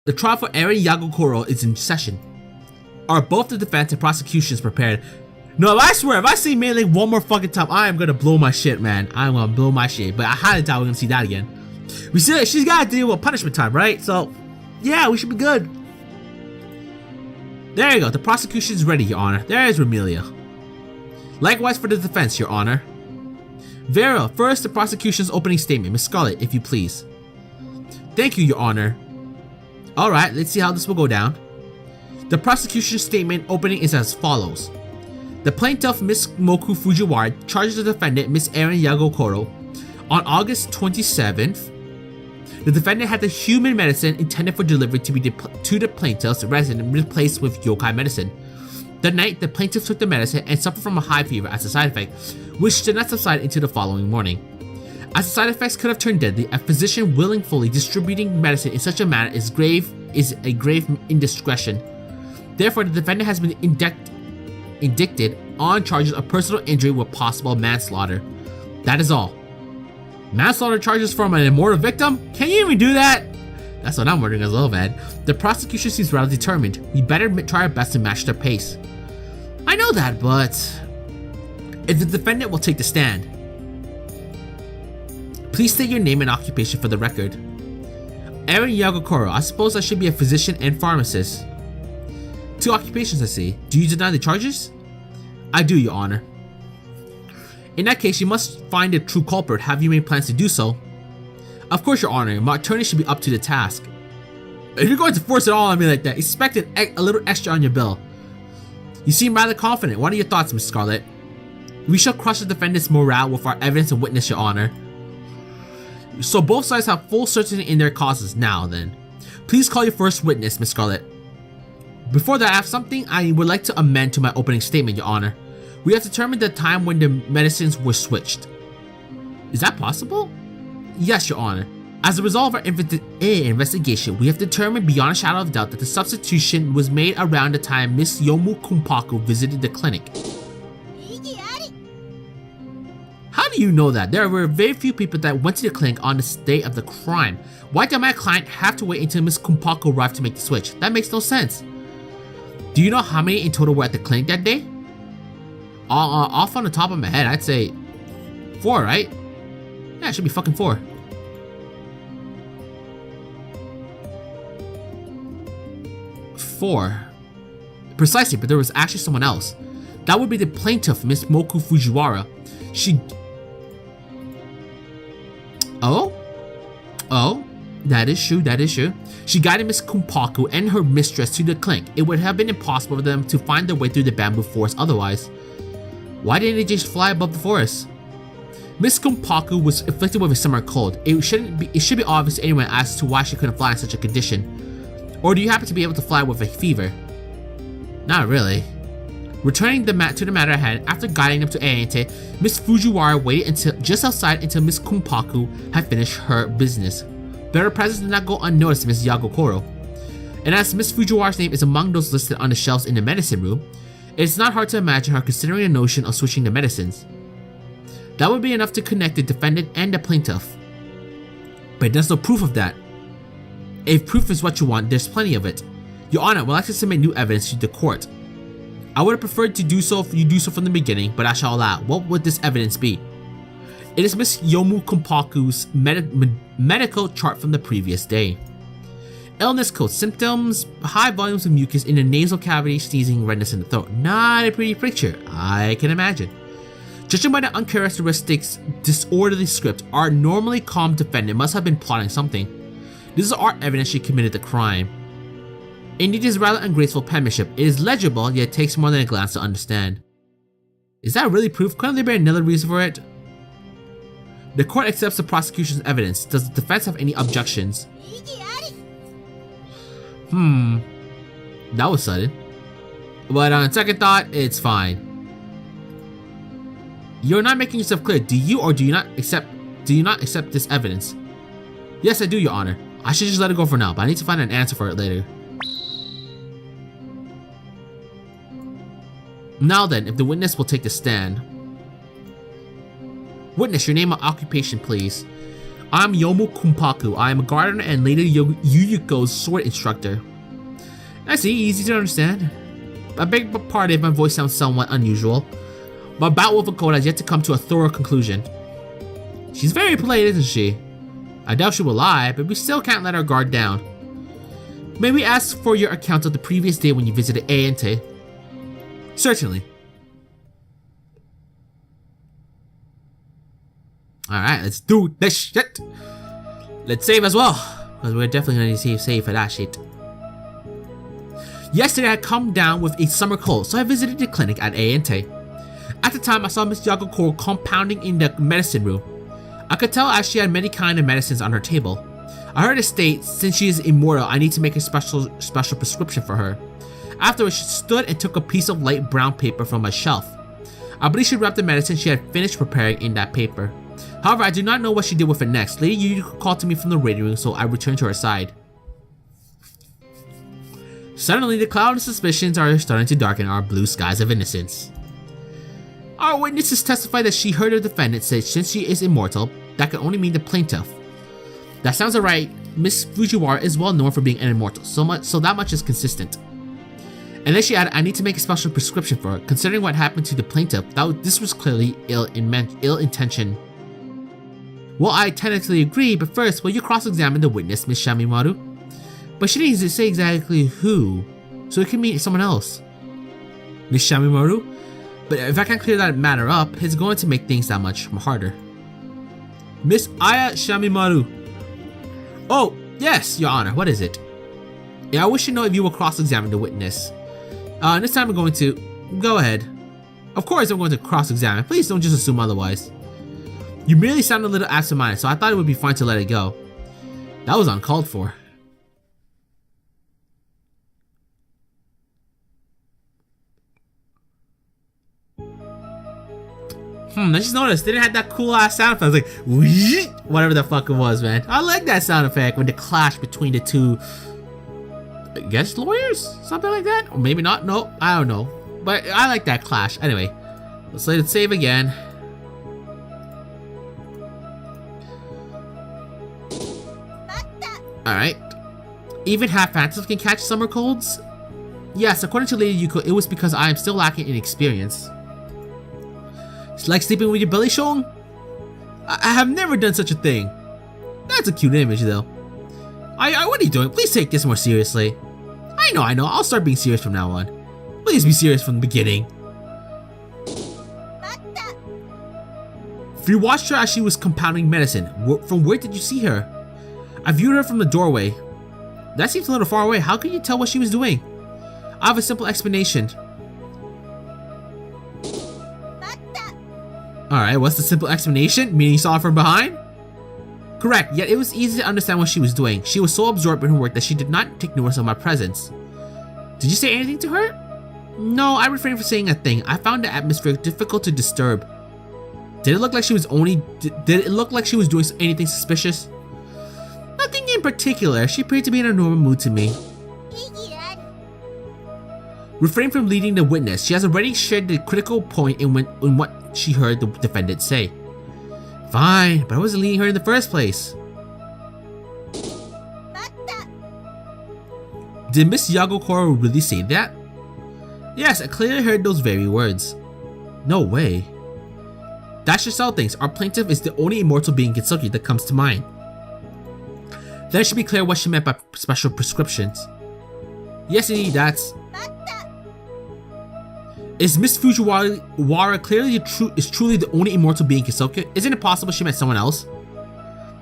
The trial for Eren Yagokoro is in session. Are both the defense and prosecutions prepared? No, I swear, if I see Melee one more fucking time, I am gonna blow my shit, man. I'm gonna blow my shit. But I highly doubt we're gonna see that again. We see she's gotta deal with punishment time, right? So, yeah, we should be good. There you go. The prosecution's ready, Your Honor. There is Remilia. Likewise for the defense, Your Honor. Vera, first the prosecution's opening statement. Miss Scarlet, if you please. Thank you, Your Honor. Alright, let's see how this will go down. The prosecution statement opening is as follows. The plaintiff, Miss Mokou Fujiwara, charges the defendant, Miss Eren Yagokoro. On August 27th, the defendant had the human medicine intended for delivery to be to the plaintiff's resident replaced with yokai medicine. That night, the plaintiff took the medicine and suffered from a high fever as a side effect, which did not subside until the following morning. As the side effects could have turned deadly, a physician willingly distributing medicine in such a manner is a grave indiscretion. Therefore, the defendant has been indicted on charges of personal injury with possible manslaughter. That is all. Manslaughter charges from an immortal victim? Can you even do that? That's what I'm wondering as well, man. The prosecution seems rather determined. We better try our best to match their pace. I know that, but if the defendant will take the stand, please state your name and occupation for the record. Eren Yagokoro, I suppose I should be a physician and pharmacist. 2 occupations, I see. Do you deny the charges? I do, Your Honor. In that case, you must find the true culprit. Have you made plans to do so? Of course, Your Honor. My attorney should be up to the task. If you're going to force it all on me like that, expect a little extra on your bill. You seem rather confident. What are your thoughts, Miss Scarlet? We shall crush the defendant's morale with our evidence and witness, Your Honor. So both sides have full certainty in their causes. Now then, please call your first witness, Miss Scarlet. Before that, I have something I would like to amend to my opening statement, Your Honor. We have determined the time when the medicines were switched. Is that possible? Yes, Your Honor. As a result of our investigation, we have determined beyond a shadow of doubt that the substitution was made around the time Miss Yomu Kumpaku visited the clinic. How do you know that? There were very few people that went to the clinic on the day of the crime. Why did my client have to wait until Miss Kumpaku arrived to make the switch? That makes no sense. Do you know how many in total were at the clinic that day? Off on the top of my head, I'd say 4, right? Yeah, it should be fucking 4. Precisely, but there was actually someone else. That would be the plaintiff, Miss Mokou Fujiwara. Oh, that is true. She guided Miss Kumpaku and her mistress to the clinic. It would have been impossible for them to find their way through the bamboo forest otherwise. Why didn't they just fly above the forest? Miss Kumpaku was afflicted with a summer cold. It should be obvious to anyone as to why she couldn't fly in such a condition. Or do you happen to be able to fly with a fever? Not really. Returning to the matter at hand, after guiding them to Aente, Miss Fujiwara waited just outside until Miss Kumpaku had finished her business. But her presence did not go unnoticed, Miss Yagokoro. And as Miss Fujiwara's name is among those listed on the shelves in the medicine room, it is not hard to imagine her considering the notion of switching the medicines. That would be enough to connect the defendant and the plaintiff. But there's no proof of that. If proof is what you want, there's plenty of it. Your Honor, we'll like to submit new evidence to the court. I would have preferred to do so if you do so from the beginning, but I shall allow. What would this evidence be? It is Miss Yomu Kumpaku's medical chart from the previous day. Illness code symptoms: high volumes of mucus in the nasal cavity, sneezing, redness in the throat. Not a pretty picture, I can imagine. Judging by the uncharacteristic disorderly script, our normally calm defendant must have been plotting something. This is our evidence she committed the crime. Indeed, it is rather ungraceful penmanship. It is legible, yet takes more than a glance to understand. Is that really proof? Couldn't there be another reason for it? The court accepts the prosecution's evidence. Does the defense have any objections? That was sudden. But on second thought, it's fine. You're not making yourself clear. Do you or do you not accept this evidence? Yes, I do, Your Honor. I should just let it go for now, but I need to find an answer for it later. Now then, if the witness will take the stand. Witness, your name and occupation, please. I'm Yomu Kumpaku. I am a gardener and Lady Yuyuko's sword instructor. I see, easy to understand. I beg pardon if my voice sounds somewhat unusual. My bout with Vokoda has yet to come to a thorough conclusion. She's very polite, isn't she? I doubt she will lie, but we still can't let our guard down. May we ask for your account of the previous day when you visited Aente? Certainly. Alright, let's do this shit. Let's save as well, because we're definitely going to save for that shit. Yesterday I come down with a summer cold, so I visited the clinic at Aente. At the time, I saw Miss Yagokoro compounding in the medicine room. I could tell as she had many kinds of medicines on her table. I heard her state, since she is immortal, I need to make a special prescription for her. Afterwards, she stood and took a piece of light brown paper from a shelf. I believe she wrapped the medicine she had finished preparing in that paper. However, I do not know what she did with it next. Lady Yuyuko called to me from the waiting room, so I returned to her side. Suddenly, the cloud of suspicions are starting to darken our blue skies of innocence. Our witnesses testify that she heard the defendant say since she is immortal, that could only mean the plaintiff. That sounds alright. Miss Fujiwara is well known for being an immortal, so that much is consistent. And then she added, I need to make a special prescription for her. Considering what happened to the plaintiff, this was clearly ill intention. Well, I technically agree, but first, will you cross-examine the witness, Miss Shameimaru? But she didn't say exactly who, so it could mean someone else. Miss Shameimaru? But if I can't clear that matter up, it's going to make things that much harder. Miss Aya Shameimaru. Oh, yes, Your Honor, what is it? Yeah, I wish to know if you will cross-examine the witness. This time I'm going to... Go ahead. Of course I'm going to cross-examine. Please don't just assume otherwise. You merely sound a little absent-minded, so I thought it would be fine to let it go. That was uncalled for. I just noticed they didn't have that cool ass sound effect. I was like, whoosh, whatever the fuck it was, man. I like that sound effect when the clash between the two, I guess, lawyers? Something like that? Or maybe not. No, I don't know. But I like that clash. Anyway, let's let it save again. Alright. Even half-phantoms can catch summer colds? Yes, according to Lady Yuko, it was because I am still lacking in experience. It's like sleeping with your belly showing? I have never done such a thing. That's a cute image, though. What are you doing? Please take this more seriously. I know. I'll start being serious from now on. Please be serious from the beginning. If you watched her as she was compounding medicine, from where did you see her? I viewed her from the doorway. That seems a little far away. How can you tell what she was doing? I have a simple explanation. Alright, what's the simple explanation? Meaning you saw her from behind? Correct, yet it was easy to understand what she was doing. She was so absorbed in her work that she did not take notice of my presence. Did you say anything to her? No, I refrained from saying a thing. I found the atmosphere difficult to disturb. Did it look like she was doing anything suspicious? Nothing in particular. She appeared to be in a normal mood to me. Refrain from leading the witness. She has already shared the critical point in what she heard the defendant say. Fine, but I wasn't leading her in the first place. Did Miss Yagokoro really say that? Yes, I clearly heard those very words. No way. That should sell things. Our plaintiff is the only immortal being Gitsuki that comes to mind. Then it should be clear what she meant by special prescriptions. Yes, indeed, that's... Is Miss Fujiwara clearly truly the only immortal being Gitsuki? Isn't it possible she met someone else?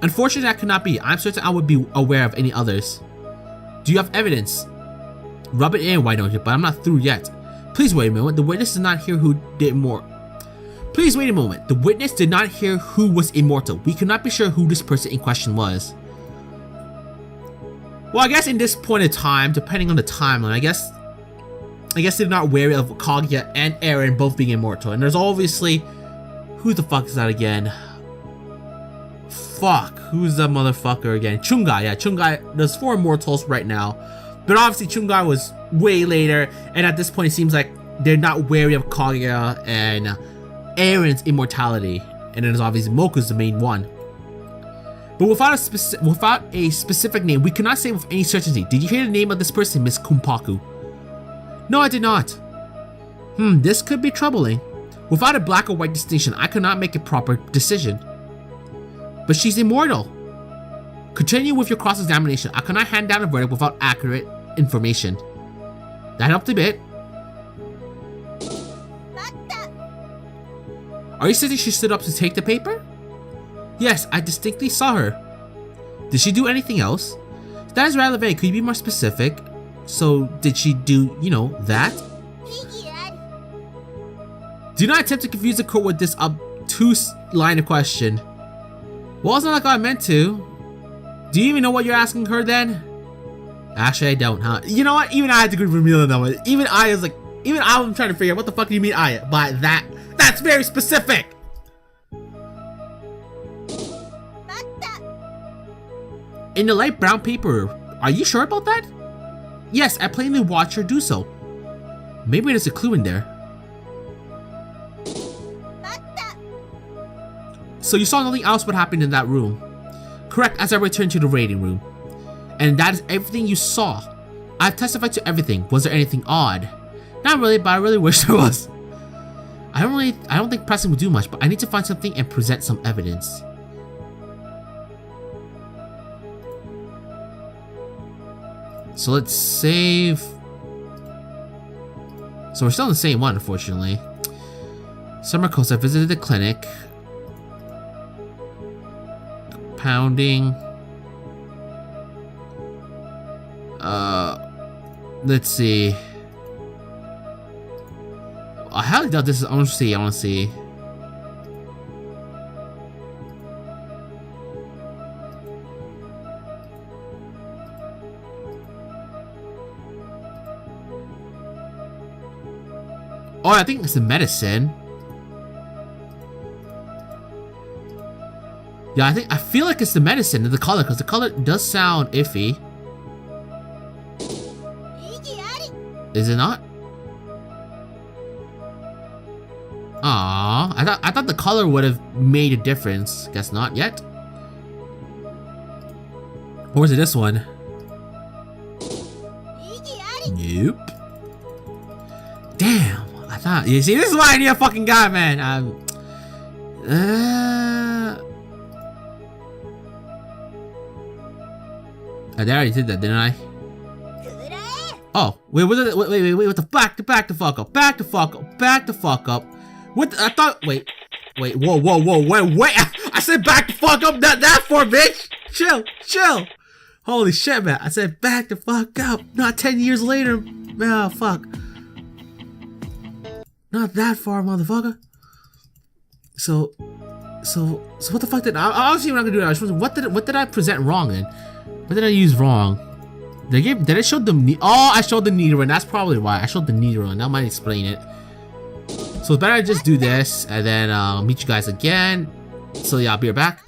Unfortunately, that could not be. I'm certain I would be aware of any others. Do you have evidence? Rub it in, why don't you? But I'm not through yet. Please wait a moment. The witness did not hear who did more. Please wait a moment. The witness did not hear who was immortal. We could not be sure who this person in question was. Well, I guess in this point in time, depending on the timeline, I guess they're not wary of Kaguya and Eren both being immortal. And there's obviously... Who the fuck is that again? Fuck. Who's the motherfucker again? Chungai. Yeah, Chungai. There's 4 immortals right now. But obviously Chungai was way later. And at this point it seems like they're not wary of Kaguya and Eren's immortality. And then there's obviously Mokou's the main one. But without a specific name, we cannot say with any certainty. Did you hear the name of this person, Miss Kumpaku? No, I did not. This could be troubling. Without a black or white distinction, I cannot make a proper decision. But she's immortal. Continue with your cross-examination. I cannot hand down a verdict without accurate information. That helped a bit. Are you saying she stood up to take the paper? Yes, I distinctly saw her. Did she do anything else? That is rather vague. Could you be more specific? So, did she do, you know, that? Do not attempt to confuse the court with this obtuse line of question. Well, it's not like I meant to. Do you even know what you're asking her then? Actually, I don't, huh? You know what? Even I had to agree with Remilia on that one. Even I was like, even I was trying to figure out what the fuck do you mean by that? That's very specific! In the light brown paper, are you sure about that? Yes, I plainly watched her do so. Maybe there's a clue in there. So you saw nothing else what happened in that room? Correct, as I returned to the rating room. And that is everything you saw. I've testified to everything. Was there anything odd? Not really, but I really wish there was. I don't think pressing would do much, but I need to find something and present some evidence. So let's save. So we're still in the same one, unfortunately. Summer coast, I visited the clinic. Pounding. Let's see. I highly doubt this is. I want to see. Oh, I think it's the medicine. Yeah, I feel like it's the medicine and the color, because the color does sound iffy. Is it not? Aww, I thought the color would have made a difference. Guess not yet. Or is it this one? Nope. Damn, I thought. You see, this is why I need a fucking guy, man. I already did that, didn't I? Oh, wait, what the back the fuck up. What the, I thought, wait, whoa, I said back the fuck up, not that far, bitch. Chill. Holy shit, man. I said back the fuck up, not 10 years later. Oh, fuck. Not that far, motherfucker. So what the fuck did I obviously I'm not gonna do that. I was wondering, what did I present wrong then? What did I use wrong? Did I show the oh, I showed the needle one. That's probably why I showed the needle one. That might explain it. So it's better I just do this and then meet you guys again. So yeah, I'll be right back.